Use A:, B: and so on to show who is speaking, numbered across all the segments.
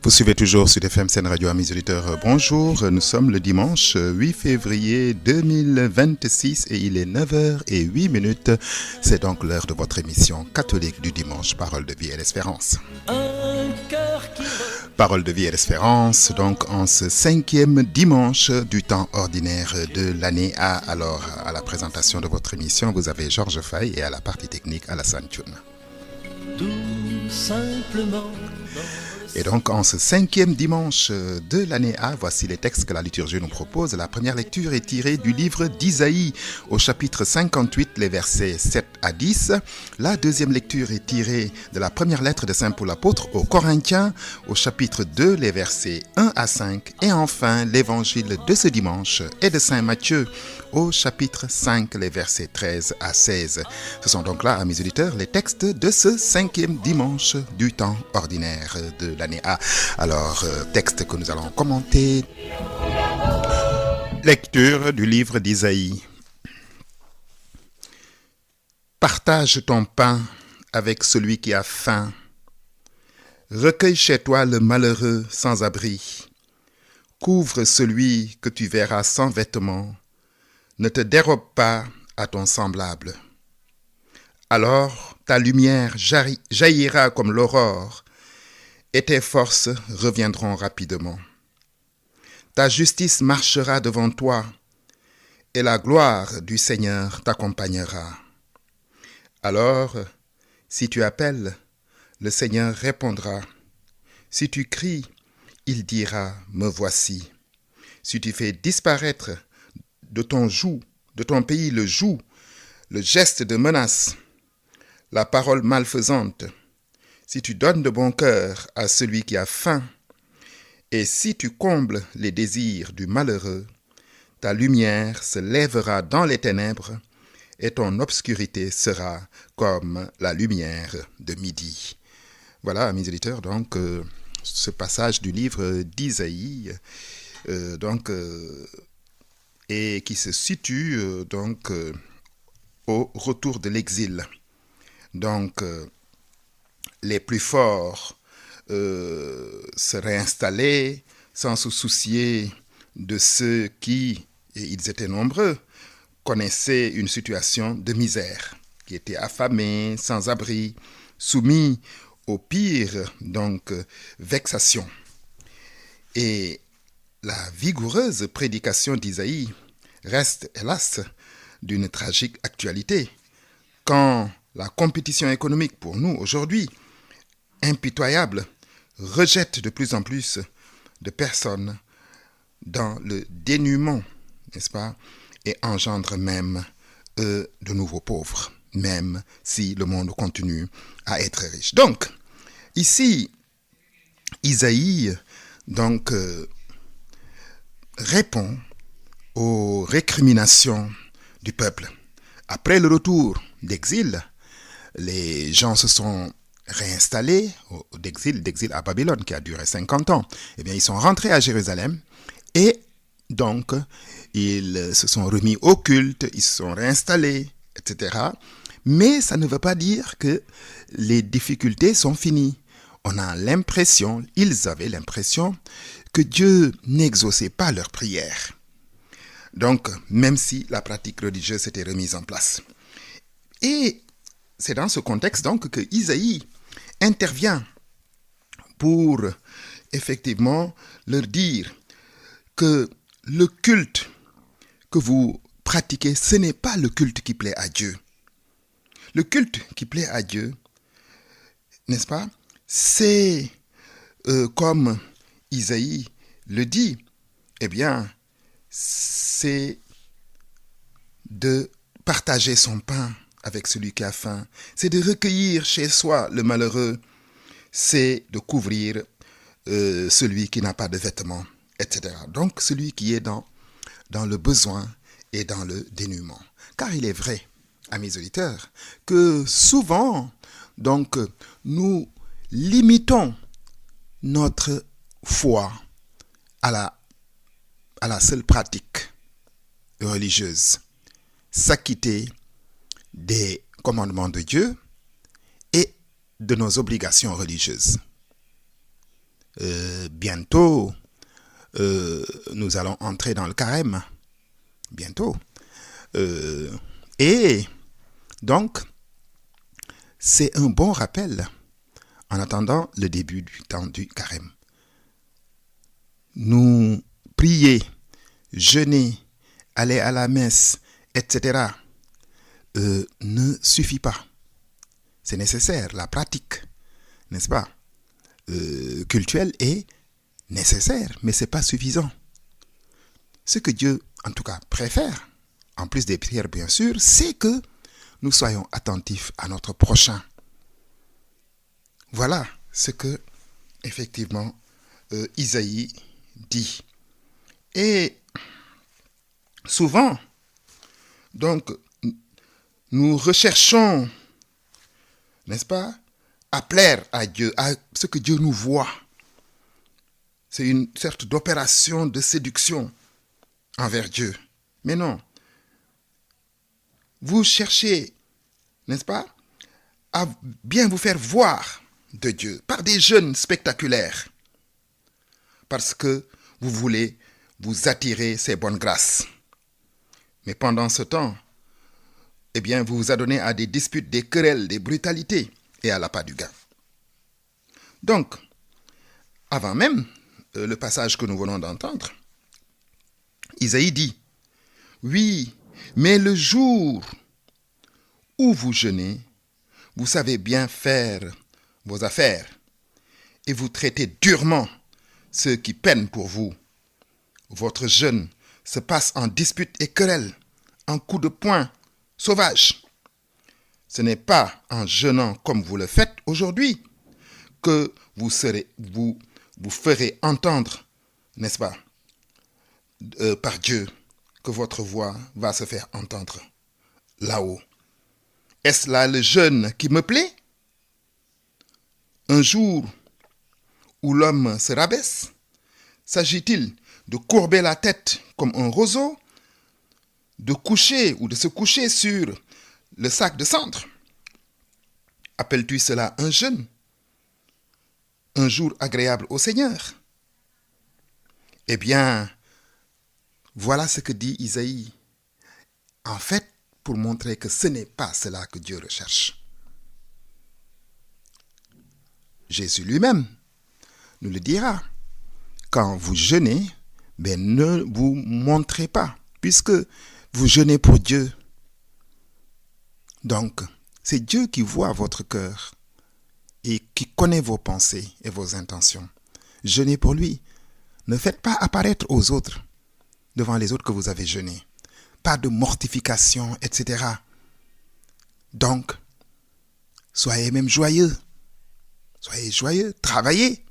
A: Vous suivez toujours Sud FM Sen Radio, amis auditeurs. Bonjour, nous sommes le dimanche 8 février 2026 et il est 9h08. C'est donc l'heure de votre émission catholique du dimanche, Parole de vie et l'espérance. Parole de vie et l'espérance, donc en ce 5e dimanche du temps ordinaire de l'année A. Alors, à la présentation de votre émission, vous avez Georges Faye et à la partie technique, Alassane Thioune.
B: Tout simplement.
A: Et donc, en ce 5e dimanche de l'année A, voici les textes que la liturgie nous propose. La première lecture est tirée du livre d'Isaïe, au chapitre 58, les versets 7 à 10. La deuxième lecture est tirée de la première lettre de Saint Paul apôtre aux Corinthiens, au chapitre 2, les versets 1 à 5. Et enfin, l'évangile de ce dimanche est de Saint Matthieu, au chapitre 5, les versets 13 à 16. Ce sont donc là, amis auditeurs, les textes de ce 5e dimanche du temps ordinaire de l'année A. Alors, texte que nous allons commenter. Lecture du livre d'Isaïe. Partage ton pain avec celui qui a faim. Recueille chez toi le malheureux sans abri. Couvre celui que tu verras sans vêtements. Ne te dérobe pas à ton semblable. Alors ta lumière jaillira comme l'aurore, et tes forces reviendront rapidement. Ta justice marchera devant toi, et la gloire du Seigneur t'accompagnera. Alors, si tu appelles, le Seigneur répondra. Si tu cries, il dira, me voici. Si tu fais disparaître de ton pays le joug, le geste de menace, la parole malfaisante, si tu donnes de bon cœur à celui qui a faim, et si tu combles les désirs du malheureux, ta lumière se lèvera dans les ténèbres, et ton obscurité sera comme la lumière de midi. Voilà, mes auditeurs, donc, ce passage du livre d'Isaïe, et qui se situe au retour de l'exil. Donc, les plus forts se réinstallaient sans se soucier de ceux qui, et ils étaient nombreux, connaissaient une situation de misère, qui étaient affamés, sans abri, soumis aux pires vexations. Et la vigoureuse prédication d'Isaïe reste, hélas, d'une tragique actualité. Quand la compétition économique pour nous, aujourd'hui, impitoyable, rejette de plus en plus de personnes dans le dénuement, n'est-ce pas, et engendre même de nouveaux pauvres, même si le monde continue à être riche. Donc, ici, Isaïe, répond aux récriminations du peuple. Après le retour d'exil, les gens se sont réinstallés d'exil à Babylone qui a duré 50 ans. Eh bien, ils sont rentrés à Jérusalem et donc ils se sont remis au culte, ils se sont réinstallés, etc. Mais ça ne veut pas dire que les difficultés sont finies. Ils avaient l'impression que Dieu n'exauçait pas leurs prières. Donc, même si la pratique religieuse s'était remise en place. Et c'est dans ce contexte donc que Isaïe intervient pour effectivement leur dire que le culte que vous pratiquez, ce n'est pas le culte qui plaît à Dieu. Le culte qui plaît à Dieu, n'est-ce pas, c'est comme Isaïe le dit, eh bien, c'est de partager son pain avec celui qui a faim, c'est de recueillir chez soi le malheureux, c'est de couvrir celui qui n'a pas de vêtements, etc. Donc, celui qui est dans le besoin et dans le dénuement. Car il est vrai, amis auditeurs, que souvent, nous limitons notre foi à la seule pratique religieuse, s'acquitter des commandements de Dieu et de nos obligations religieuses. Bientôt, nous allons entrer dans le carême. Bientôt. Et donc, c'est un bon rappel en attendant le début du temps du carême. Nous prier, jeûner, aller à la messe, etc. Ne suffit pas. C'est nécessaire. La pratique, n'est-ce pas, cultuelle est nécessaire, mais ce n'est pas suffisant. Ce que Dieu, en tout cas, préfère, en plus des prières bien sûr, c'est que nous soyons attentifs à notre prochain. Voilà ce que, effectivement, Isaïe dit. Et souvent, donc, nous recherchons, n'est-ce pas, à plaire à Dieu, à ce que Dieu nous voit. C'est une sorte d'opération de séduction envers Dieu. Mais non. Vous cherchez, n'est-ce pas, à bien vous faire voir de Dieu par des jeûnes spectaculaires. Parce que vous voulez vous attirer ses bonnes grâces. Mais pendant ce temps, eh bien, vous vous adonnez à des disputes, des querelles, des brutalités et à l'appât du gain. Donc, avant même le passage que nous venons d'entendre, Isaïe dit, « Oui, mais le jour où vous jeûnez, vous savez bien faire vos affaires et vous traitez durement ceux qui peinent pour vous. Votre jeûne se passe en disputes et querelles, en coups de poing sauvages. Ce n'est pas en jeûnant comme vous le faites aujourd'hui que vous ferez entendre, n'est-ce pas, par Dieu, que votre voix va se faire entendre là-haut. Est-ce là le jeûne qui me plaît? Un jour où l'homme se rabaisse, s'agit-il de courber la tête comme un roseau, de coucher ou de se coucher sur le sac de cendre? Appelles-tu cela un jeûne? Un jour agréable au Seigneur? Eh bien, voilà ce que dit Isaïe. En fait, pour montrer que ce n'est pas cela que Dieu recherche. Jésus lui-même nous le dira. Quand vous jeûnez, ne vous montrez pas, puisque vous jeûnez pour Dieu. Donc, c'est Dieu qui voit votre cœur et qui connaît vos pensées et vos intentions. Jeûnez pour lui. Ne faites pas apparaître aux autres, devant les autres, que vous avez jeûné. Pas de mortification, etc. Donc, soyez même joyeux. Soyez joyeux, travaillez.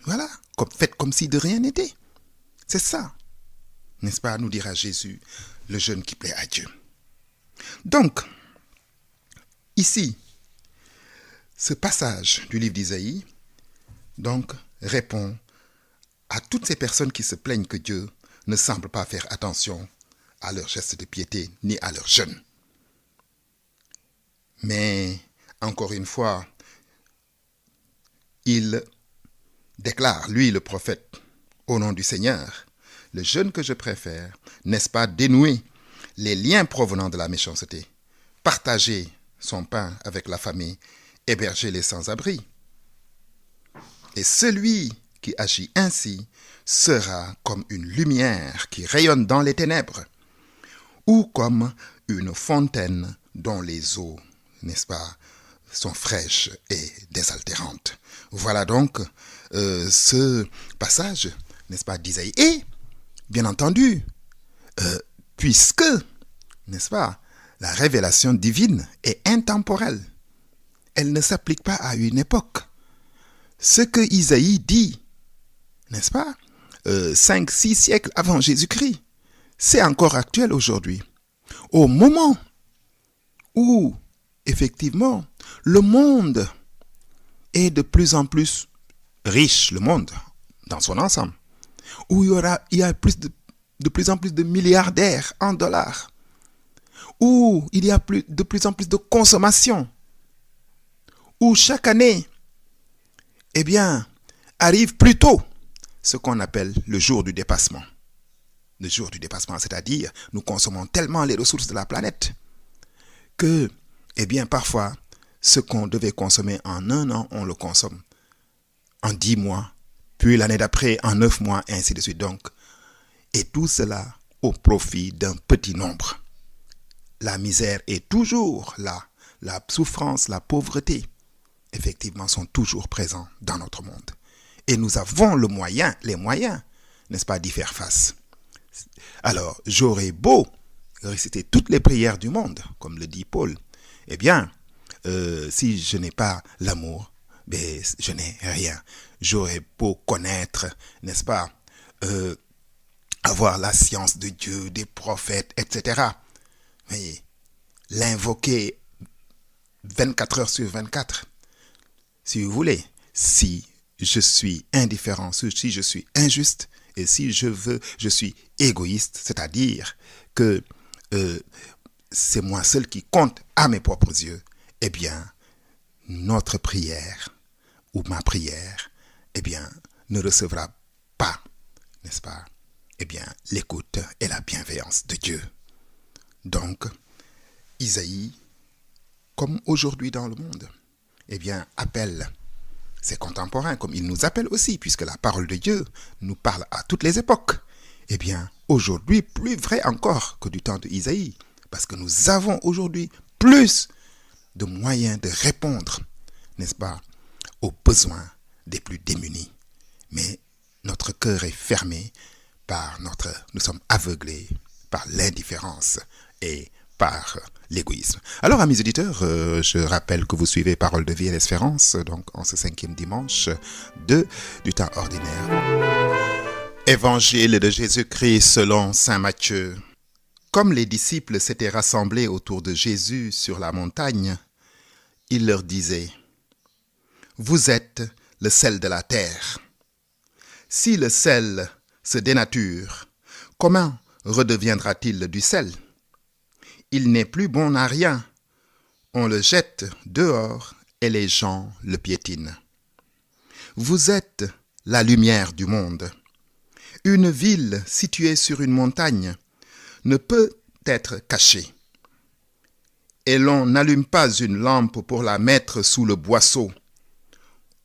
A: Voilà, faites comme si de rien n'était. C'est ça, n'est-ce pas, nous dira Jésus, le jeûne qui plaît à Dieu. Donc, ici, ce passage du livre d'Isaïe, donc, répond à toutes ces personnes qui se plaignent que Dieu ne semble pas faire attention à leurs gestes de piété ni à leurs jeûnes. Mais, encore une fois, il déclare, lui le prophète, au nom du Seigneur, le jeûne que je préfère, n'est-ce pas dénouer les liens provenant de la méchanceté, partager son pain avec la famille, héberger les sans-abri. Et celui qui agit ainsi sera comme une lumière qui rayonne dans les ténèbres, ou comme une fontaine dont les eaux, n'est-ce pas, sont fraîches et désaltérantes. Voilà donc ce passage, n'est-ce pas, d'Isaïe. Et, bien entendu, puisque, n'est-ce pas, la révélation divine est intemporelle, elle ne s'applique pas à une époque. Ce que Isaïe dit, n'est-ce pas, 5-6 siècles avant Jésus-Christ, c'est encore actuel aujourd'hui. Au moment où, effectivement, le monde est de plus en plus riche, le monde dans son ensemble, où il y a de plus en plus de milliardaires en dollars, où il y a de plus en plus de consommation, où chaque année, eh bien, arrive plus tôt, ce qu'on appelle le jour du dépassement. Le jour du dépassement, c'est-à-dire nous consommons tellement les ressources de la planète que, eh bien, parfois, ce qu'on devait consommer en 1 an, on le consomme en 10 mois, puis l'année d'après en 9 mois, et ainsi de suite. Donc, et tout cela au profit d'un petit nombre. La misère est toujours là. La souffrance, la pauvreté, effectivement, sont toujours présents dans notre monde. Et nous avons les moyens, n'est-ce pas, d'y faire face. Alors, j'aurais beau réciter toutes les prières du monde, comme le dit Paul, eh bien, si je n'ai pas l'amour, ben, je n'ai rien. J'aurais beau connaître, n'est-ce pas, avoir la science de Dieu, des prophètes, etc. Mais l'invoquer 24 heures sur 24, si vous voulez, si je suis indifférent, si je suis injuste, et si je suis égoïste, c'est-à-dire que c'est moi seul qui compte à mes propres yeux, eh bien, notre prière, ou ma prière, eh bien, ne recevra pas, n'est-ce pas, eh bien, l'écoute et la bienveillance de Dieu. Donc, Isaïe, comme aujourd'hui dans le monde, eh bien, appelle ses contemporains, comme il nous appelle aussi, puisque la parole de Dieu nous parle à toutes les époques. Eh bien, aujourd'hui, plus vrai encore que du temps de Isaïe, parce que nous avons aujourd'hui plus de moyens de répondre, n'est-ce pas, aux besoins des plus démunis. Mais notre cœur est fermé nous sommes aveuglés par l'indifférence et par l'égoïsme. Alors, amis auditeurs, je rappelle que vous suivez Parole de vie et d'espérance, donc en ce 5e dimanche du temps ordinaire. Évangile de Jésus-Christ selon saint Matthieu. Comme les disciples s'étaient rassemblés autour de Jésus sur la montagne, il leur disait : « Vous êtes le sel de la terre. Si le sel se dénature, comment redeviendra-t-il du sel ? Il n'est plus bon à rien. On le jette dehors et les gens le piétinent. Vous êtes la lumière du monde. Une ville située sur une montagne ne peut être cachée. Et l'on n'allume pas une lampe pour la mettre sous le boisseau.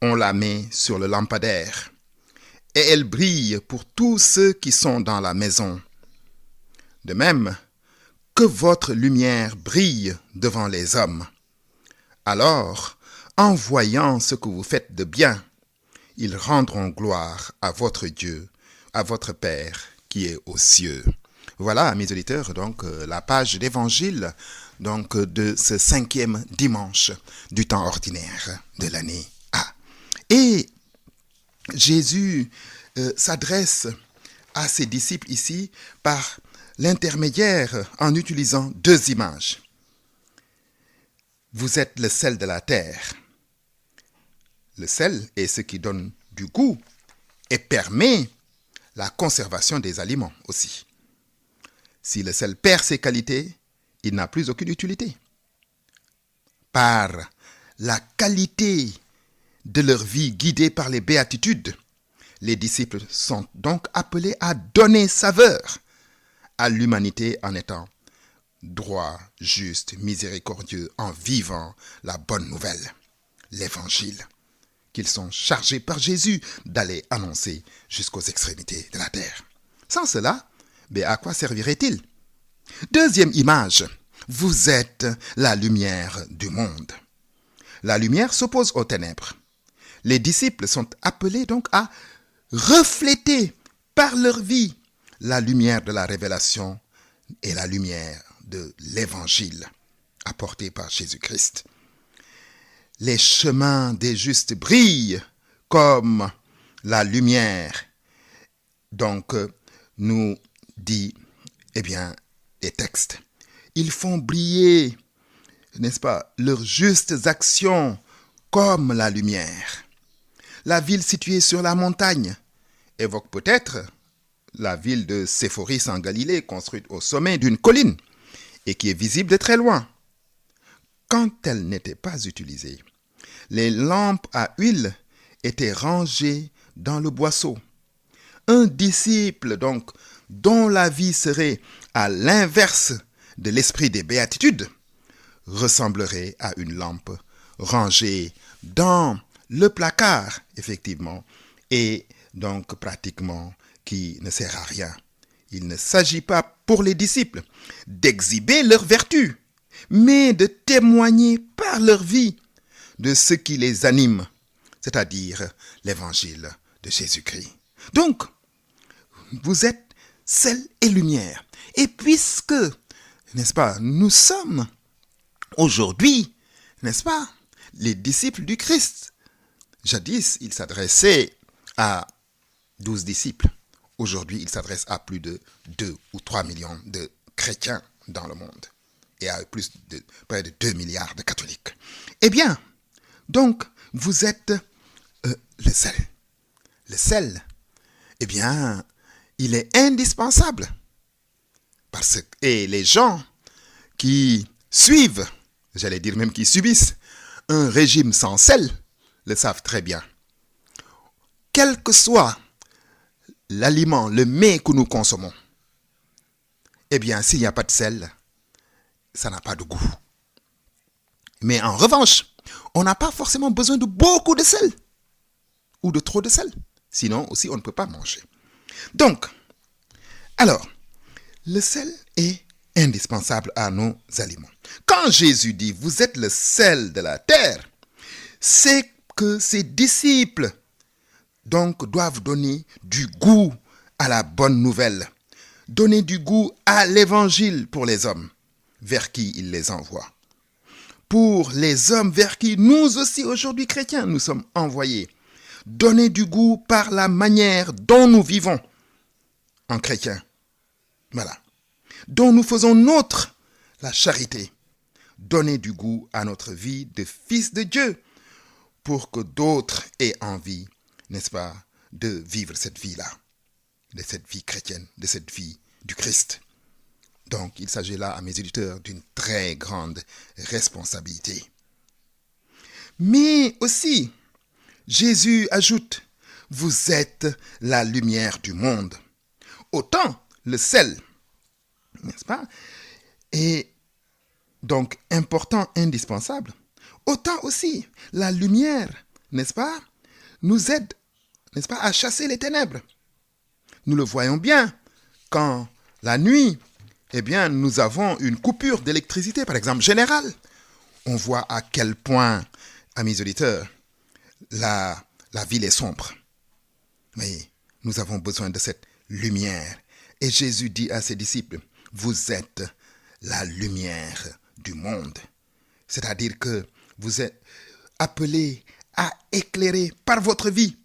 A: On la met sur le lampadaire. Et elle brille pour tous ceux qui sont dans la maison. De même, que votre lumière brille devant les hommes. Alors, en voyant ce que vous faites de bien, ils rendront gloire à votre Dieu, à votre Père qui est aux cieux. Voilà, mes auditeurs, donc la page d'évangile donc de ce 5e dimanche du temps ordinaire de l'année A. Et Jésus s'adresse à ses disciples ici par l'intermédiaire en utilisant 2 images. Vous êtes le sel de la terre. Le sel est ce qui donne du goût et permet la conservation des aliments aussi. Si le sel perd ses qualités, il n'a plus aucune utilité. Par la qualité de leur vie guidée par les béatitudes, les disciples sont donc appelés à donner saveur à l'humanité en étant droit, juste, miséricordieux, en vivant la bonne nouvelle, l'évangile, qu'ils sont chargés par Jésus d'aller annoncer jusqu'aux extrémités de la terre. Sans cela, à quoi servirait-il ? 2e image, vous êtes la lumière du monde. La lumière s'oppose aux ténèbres. Les disciples sont appelés donc à refléter par leur vie la lumière de la révélation et la lumière de l'évangile apporté par Jésus-Christ. Les chemins des justes brillent comme la lumière. Donc, nous dit, les textes. Ils font briller, n'est-ce pas, leurs justes actions comme la lumière. La ville située sur la montagne évoque peut-être la ville de Séphoris en Galilée, construite au sommet d'une colline et qui est visible de très loin. Quand elle n'était pas utilisée, les lampes à huile étaient rangées dans le boisseau. Un disciple, donc, dont la vie serait à l'inverse de l'esprit des béatitudes, ressemblerait à une lampe rangée dans le placard, effectivement, et donc pratiquement qui ne sert à rien. Il ne s'agit pas pour les disciples d'exhiber leur vertu, mais de témoigner par leur vie de ce qui les anime, c'est-à-dire l'évangile de Jésus-Christ. Donc, vous êtes sel et lumière. Et puisque, n'est-ce pas, nous sommes aujourd'hui, n'est-ce pas, les disciples du Christ. Jadis, il s'adressait à 12 disciples. Aujourd'hui, il s'adresse à plus de 2 ou 3 millions de chrétiens dans le monde et à près de 2 milliards de catholiques. Eh bien, donc, vous êtes le sel. Le sel, eh bien, il est indispensable. Et les gens qui suivent, j'allais dire même qui subissent, un régime sans sel, le savent très bien. Quel que soit l'aliment, le mets que nous consommons, eh bien, s'il n'y a pas de sel, ça n'a pas de goût. Mais en revanche, on n'a pas forcément besoin de beaucoup de sel ou de trop de sel. Sinon, aussi, on ne peut pas manger. Donc, alors, le sel est indispensable à nos aliments. Quand Jésus dit « vous êtes le sel de la terre », c'est que ses disciples donc doivent donner du goût à la bonne nouvelle, donner du goût à l'évangile pour les hommes vers qui il les envoie. Pour les hommes vers qui nous aussi aujourd'hui chrétiens nous sommes envoyés, donner du goût par la manière dont nous vivons en chrétien. Voilà. Dont nous faisons nôtre la charité. Donner du goût à notre vie de fils de Dieu pour que d'autres aient envie, n'est-ce pas, de vivre cette vie-là, de cette vie chrétienne, de cette vie du Christ. Donc, il s'agit là, à mes auditeurs, d'une très grande responsabilité. Mais aussi, Jésus ajoute, vous êtes la lumière du monde. Autant le sel, n'est-ce pas, est donc important, indispensable, autant aussi la lumière, n'est-ce pas, nous aide, n'est-ce pas, à chasser les ténèbres. Nous le voyons bien quand la nuit, eh bien, nous avons une coupure d'électricité, par exemple, générale. On voit à quel point, amis auditeurs, la ville est sombre. Mais nous avons besoin de cette lumière. Et Jésus dit à ses disciples, vous êtes la lumière du monde. C'est-à-dire que vous êtes appelés à éclairer par votre vie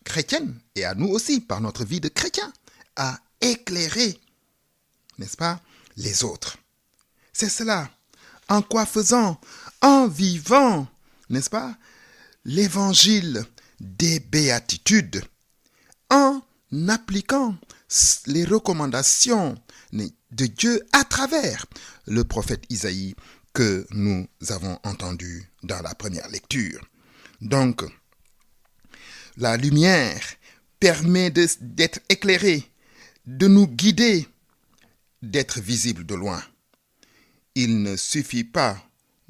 A: chrétienne et à nous aussi, par notre vie de chrétien, à éclairer, n'est-ce pas, les autres. C'est cela. En quoi faisant? En vivant, n'est-ce pas, l'évangile des béatitudes, en appliquant les recommandations de Dieu à travers le prophète Isaïe que nous avons entendu dans la première lecture. Donc, la lumière permet d'être éclairée, de nous guider, d'être visible de loin. Il ne suffit pas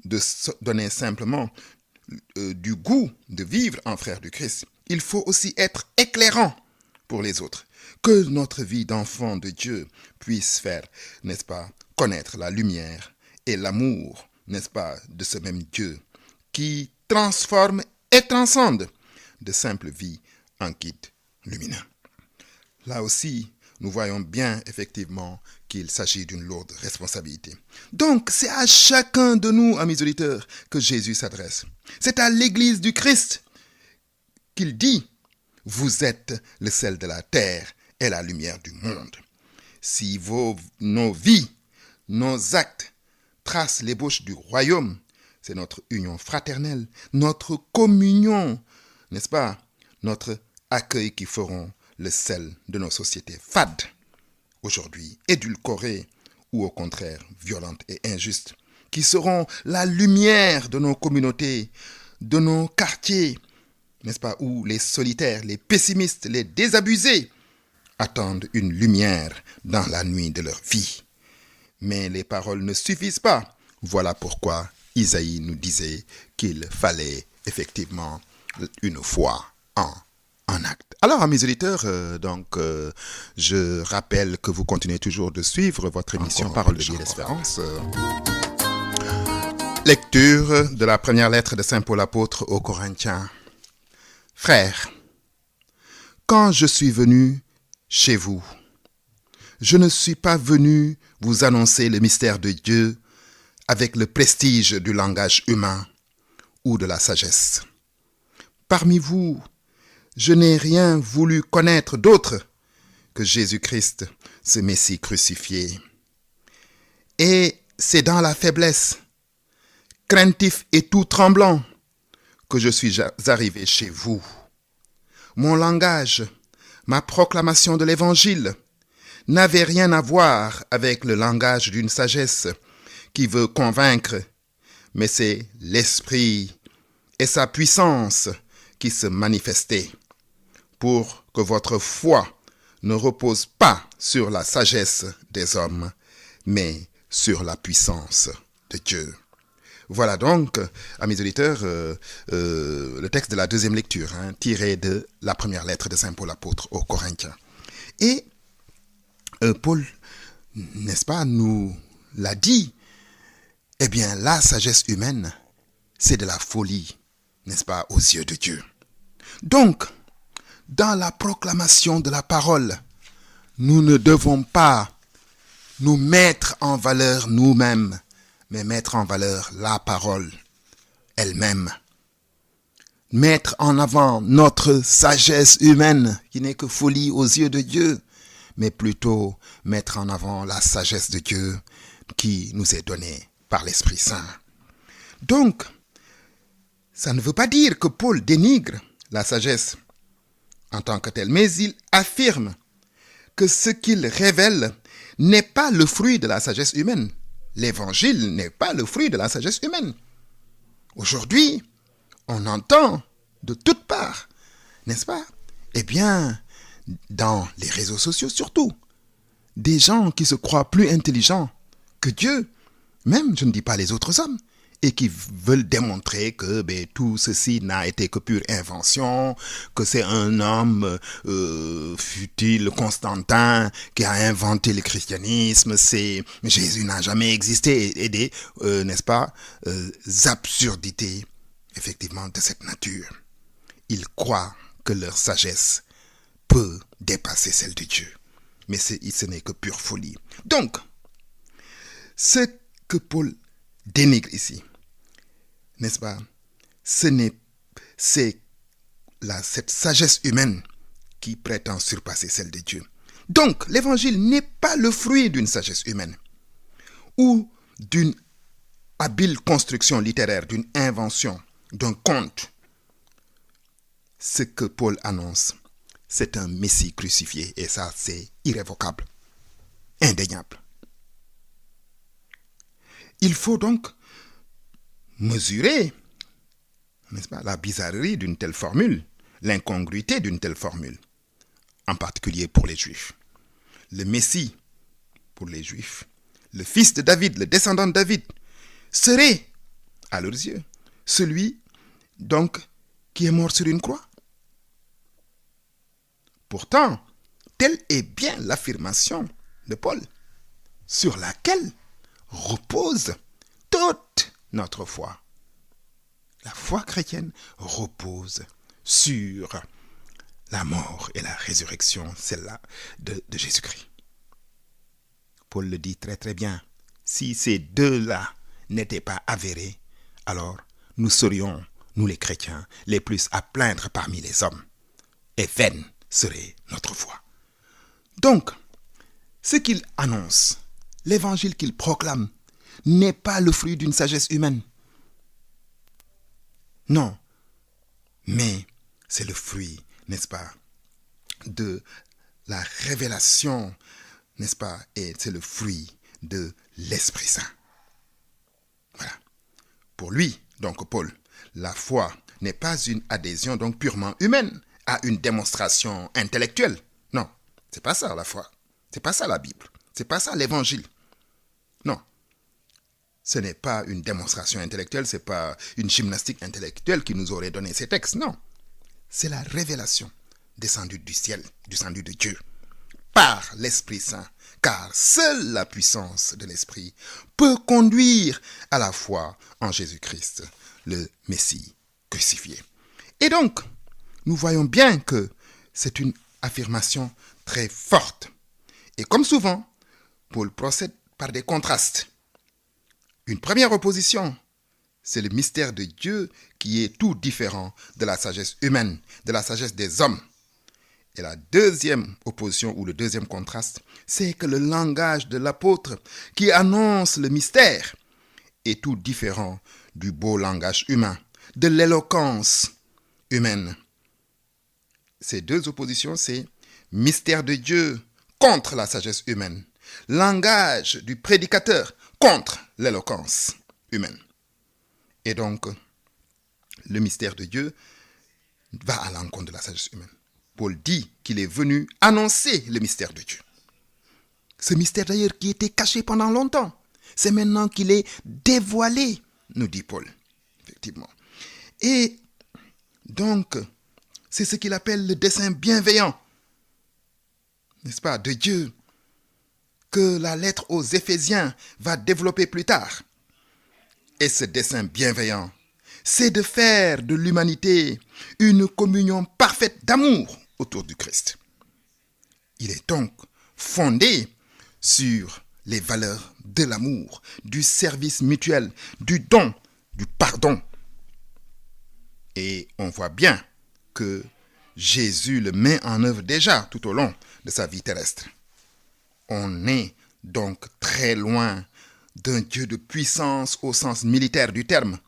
A: de donner simplement du goût de vivre en frère du Christ. Il faut aussi être éclairant pour les autres. Que notre vie d'enfant de Dieu puisse faire, n'est-ce pas, connaître la lumière et l'amour, n'est-ce pas, de ce même Dieu qui transforme et transcende de simples vies en guide lumineux. Là aussi, nous voyons bien effectivement qu'il s'agit d'une lourde responsabilité. Donc, c'est à chacun de nous, amis auditeurs, que Jésus s'adresse. C'est à l'Église du Christ qu'il dit, vous êtes le sel de la terre et la lumière du monde. Si nos vies, nos actes tracent l'ébauche du royaume, c'est notre union fraternelle, notre communion, n'est-ce pas, notre accueil qui feront le sel de nos sociétés fades, aujourd'hui édulcorées ou au contraire violentes et injustes, qui seront la lumière de nos communautés, de nos quartiers, n'est-ce pas, où les solitaires, les pessimistes, les désabusés attendent une lumière dans la nuit de leur vie. Mais les paroles ne suffisent pas. Voilà pourquoi Isaïe nous disait qu'il fallait effectivement une foi en acte. Alors, amis auditeurs, je rappelle que vous continuez toujours de suivre votre émission Parole de vie et d'espérance. Lecture de la première lettre de Saint Paul apôtre aux Corinthiens. Frères, quand je suis venu chez vous, je ne suis pas venu vous annoncer le mystère de Dieu avec le prestige du langage humain ou de la sagesse. Parmi vous, je n'ai rien voulu connaître d'autre que Jésus-Christ, ce Messie crucifié. Et c'est dans la faiblesse, craintif et tout tremblant, que je suis arrivé chez vous. Mon langage, ma proclamation de l'Évangile, n'avait rien à voir avec le langage d'une sagesse qui veut convaincre, mais c'est l'Esprit et sa puissance qui se manifestaient, pour que votre foi ne repose pas sur la sagesse des hommes, mais sur la puissance de Dieu. Voilà donc, amis auditeurs, le texte de la deuxième lecture, tiré de la première lettre de Saint Paul apôtre aux Corinthiens. Et Paul, n'est-ce pas, nous l'a dit, eh bien, la sagesse humaine, c'est de la folie, n'est-ce pas, aux yeux de Dieu. Donc, dans la proclamation de la parole, nous ne devons pas nous mettre en valeur nous-mêmes, mais mettre en valeur la parole elle-même. Mettre en avant notre sagesse humaine, qui n'est que folie aux yeux de Dieu, mais plutôt mettre en avant la sagesse de Dieu qui nous est donnée par l'Esprit Saint. Donc, ça ne veut pas dire que Paul dénigre la sagesse en tant que telle, mais il affirme que ce qu'il révèle n'est pas le fruit de la sagesse humaine. L'évangile n'est pas le fruit de la sagesse humaine. Aujourd'hui, on entend de toutes parts, n'est-ce pas? Eh bien, dans les réseaux sociaux surtout, des gens qui se croient plus intelligents que Dieu, même, je ne dis pas les autres hommes, et qui veulent démontrer que tout ceci n'a été que pure invention, que c'est un homme, fut-il Constantin, qui a inventé le christianisme, Jésus n'a jamais existé, et des, n'est-ce pas, absurdités, effectivement, de cette nature. Ils croient que leur sagesse peut dépasser celle de Dieu, mais ce n'est que pure folie. Donc, ce que Paul dénigre ici, n'est-ce pas? C'est cette sagesse humaine qui prétend surpasser celle de Dieu. Donc, l'évangile n'est pas le fruit d'une sagesse humaine ou d'une habile construction littéraire, d'une invention, d'un conte. Ce que Paul annonce, c'est un Messie crucifié, et ça, c'est irrévocable, indéniable. Il faut donc mesurer, n'est-ce pas, la bizarrerie d'une telle formule, l'incongruité d'une telle formule, en particulier pour les Juifs. Le Messie, pour les Juifs, le fils de David, le descendant de David, serait, à leurs yeux, celui, donc, qui est mort sur une croix. Pourtant, telle est bien l'affirmation de Paul, sur laquelle repose toute notre foi. La foi chrétienne repose sur la mort et la résurrection, celle-là de Jésus-Christ. Paul le dit très très bien. Si ces deux-là n'étaient pas avérés, alors nous serions, nous les chrétiens, les plus à plaindre parmi les hommes. Et vaine serait notre foi. Donc, ce qu'il annonce, l'évangile qu'il proclame, n'est pas le fruit d'une sagesse humaine. Non, mais c'est le fruit, n'est-ce pas, de la révélation, n'est-ce pas, et c'est le fruit de l'Esprit Saint. Voilà. Pour lui, donc Paul, la foi n'est pas une adhésion donc purement humaine à une démonstration intellectuelle. Non, c'est pas ça la foi. C'est pas ça la Bible. C'est pas ça l'évangile. Non. Ce n'est pas une démonstration intellectuelle, c'est pas une gymnastique intellectuelle qui nous aurait donné ces textes. Non. C'est la révélation descendue du ciel, descendue de Dieu, par l'Esprit Saint, car seule la puissance de l'Esprit peut conduire à la foi en Jésus-Christ, le Messie crucifié. Et donc, nous voyons bien que c'est une affirmation très forte. Et comme souvent, Paul procède par des contrastes. Une première opposition, c'est le mystère de Dieu qui est tout différent de la sagesse humaine, de la sagesse des hommes. Et la deuxième opposition ou le deuxième contraste, c'est que le langage de l'apôtre qui annonce le mystère est tout différent du beau langage humain, de l'éloquence humaine. Ces deux oppositions, c'est mystère de Dieu contre la sagesse humaine, langage du prédicateur contre l'éloquence humaine. Et donc, le mystère de Dieu va à l'encontre de la sagesse humaine. Paul dit qu'il est venu annoncer le mystère de Dieu. Ce mystère d'ailleurs qui était caché pendant longtemps, c'est maintenant qu'il est dévoilé, nous dit Paul, effectivement. Et donc, c'est ce qu'il appelle le dessein bienveillant, n'est-ce pas, de Dieu, que la lettre aux Éphésiens va développer plus tard. Et ce dessein bienveillant, c'est de faire de l'humanité une communion parfaite d'amour autour du Christ. Il est donc fondé sur les valeurs de l'amour, du service mutuel, du don, du pardon. Et on voit bien que Jésus le met en œuvre déjà tout au long de sa vie terrestre. On est donc très loin d'un Dieu de puissance au sens militaire du terme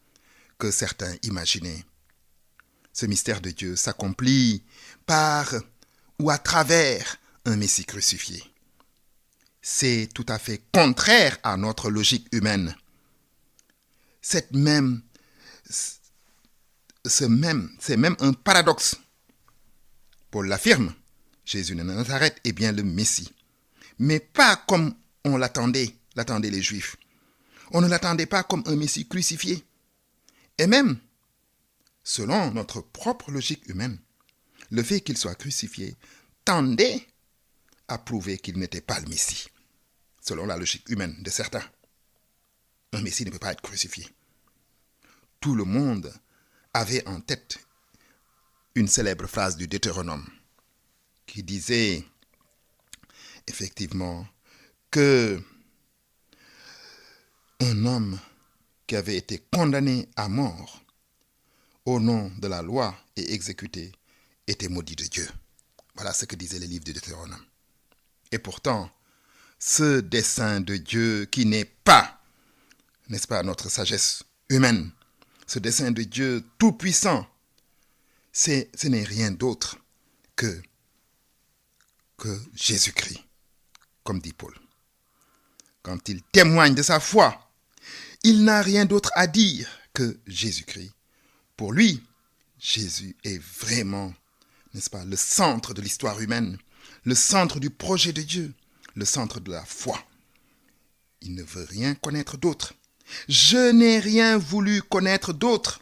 A: que certains imaginaient. Ce mystère de Dieu s'accomplit par ou à travers un Messie crucifié. C'est tout à fait contraire à notre logique humaine. C'est même un paradoxe. Paul l'affirme, Jésus de Nazareth est bien le Messie. Mais pas comme on l'attendaient les Juifs. On ne l'attendait pas comme un Messie crucifié. Et même, selon notre propre logique humaine, le fait qu'il soit crucifié tendait à prouver qu'il n'était pas le Messie. Selon la logique humaine de certains, un Messie ne peut pas être crucifié. Tout le monde avait en tête une célèbre phrase du Deutéronome qui disait effectivement que un homme qui avait été condamné à mort au nom de la loi et exécuté était maudit de Dieu. Voilà ce que disait le livre du Deutéronome. Et pourtant, ce dessein de Dieu qui n'est pas, n'est-ce pas, notre sagesse humaine, ce dessein de Dieu tout-puissant, ce n'est rien d'autre que Jésus-Christ, comme dit Paul. Quand il témoigne de sa foi, il n'a rien d'autre à dire que Jésus-Christ. Pour lui, Jésus est vraiment, n'est-ce pas, le centre de l'histoire humaine, le centre du projet de Dieu, le centre de la foi. Il ne veut rien connaître d'autre. Je n'ai rien voulu connaître d'autre.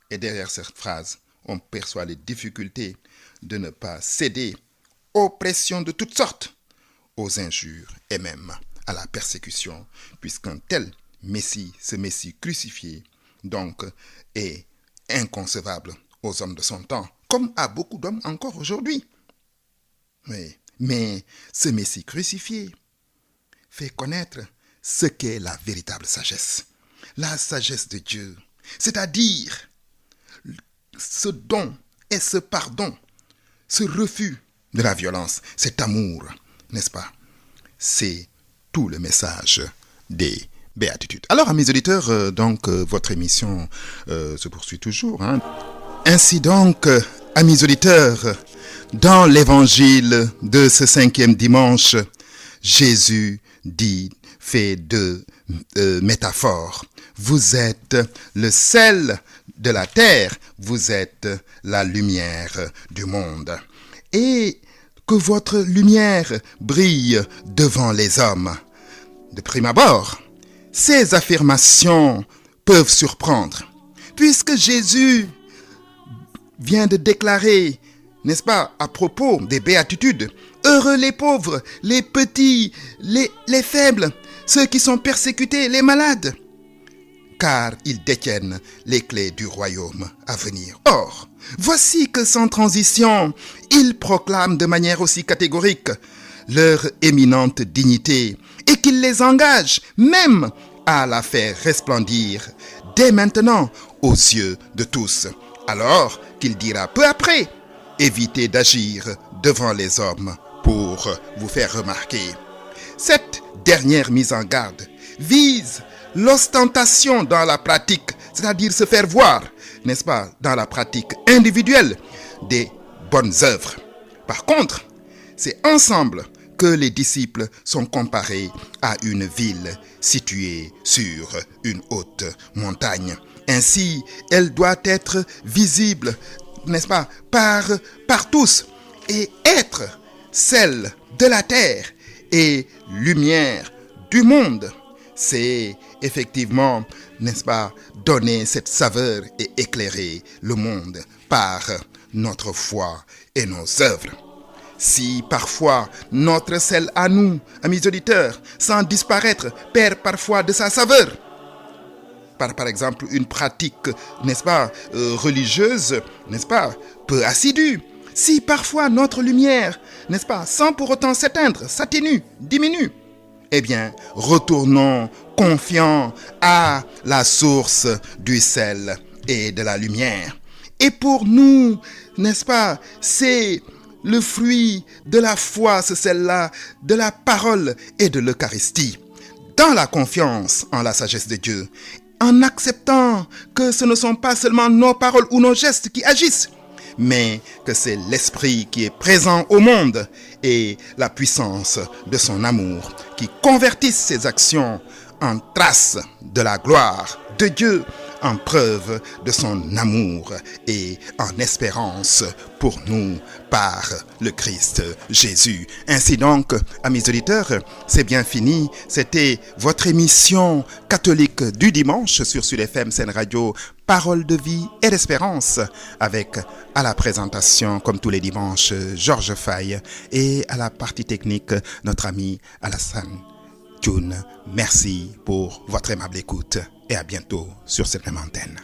A: Et derrière cette phrase, on perçoit les difficultés de ne pas céder aux pressions de toutes sortes, aux injures et même à la persécution, puisqu'un tel Messie, ce Messie crucifié, donc, est inconcevable aux hommes de son temps, comme à beaucoup d'hommes encore aujourd'hui. Oui, mais ce Messie crucifié fait connaître ce qu'est la véritable sagesse, la sagesse de Dieu, c'est-à-dire ce don et ce pardon, ce refus de la violence, cet amour, n'est-ce pas? C'est tout le message des béatitudes. Alors, amis auditeurs, votre émission se poursuit toujours. Ainsi donc, amis auditeurs, dans l'évangile de ce 5e dimanche, Jésus fait deux métaphores. Vous êtes le sel de la terre, vous êtes la lumière du monde. Et que votre lumière brille devant les hommes. De prime abord, ces affirmations peuvent surprendre, puisque Jésus vient de déclarer, n'est-ce pas, à propos des béatitudes, « Heureux les pauvres, les petits, les faibles, ceux qui sont persécutés, les malades, car ils détiennent les clés du royaume à venir. » Or, voici que sans transition, ils proclament de manière aussi catégorique leur éminente dignité et qu'ils les engagent même à la faire resplendir dès maintenant aux yeux de tous. Alors qu'il dira peu après, évitez d'agir devant les hommes pour vous faire remarquer. Cette dernière mise en garde vise l'ostentation dans la pratique, c'est-à-dire se faire voir, n'est-ce pas, dans la pratique individuelle des bonnes œuvres. Par contre, c'est ensemble que les disciples sont comparés à une ville située sur une haute montagne. Ainsi, elle doit être visible, n'est-ce pas, par tous, et être celle de la terre et lumière du monde. C'est effectivement, n'est-ce pas, donner cette saveur et éclairer le monde par notre foi et nos œuvres. Si parfois notre sel à nous, amis auditeurs, sans disparaître, perd parfois de sa saveur, par exemple une pratique, n'est-ce pas, religieuse, n'est-ce pas, peu assidue, si parfois notre lumière, n'est-ce pas, sans pour autant s'éteindre, s'atténue, diminue, eh bien, retournons confiants à la source du sel et de la lumière. Et pour nous, n'est-ce pas, c'est le fruit de la foi, c'est celle-là, de la parole et de l'Eucharistie. Dans la confiance en la sagesse de Dieu, en acceptant que ce ne sont pas seulement nos paroles ou nos gestes qui agissent, mais que c'est l'Esprit qui est présent au monde et la puissance de son amour qui convertissent ses actions en traces de la gloire de Dieu, en preuve de son amour et en espérance pour nous par le Christ Jésus. Ainsi donc, amis auditeurs, c'est bien fini. C'était votre émission catholique du dimanche sur Sud FM Sen Radio, Parole de vie et d'espérance, avec à la présentation, comme tous les dimanches, Georges Faye, et à la partie technique, notre ami Alassane Djoun. Merci pour votre aimable écoute et à bientôt sur cette même antenne.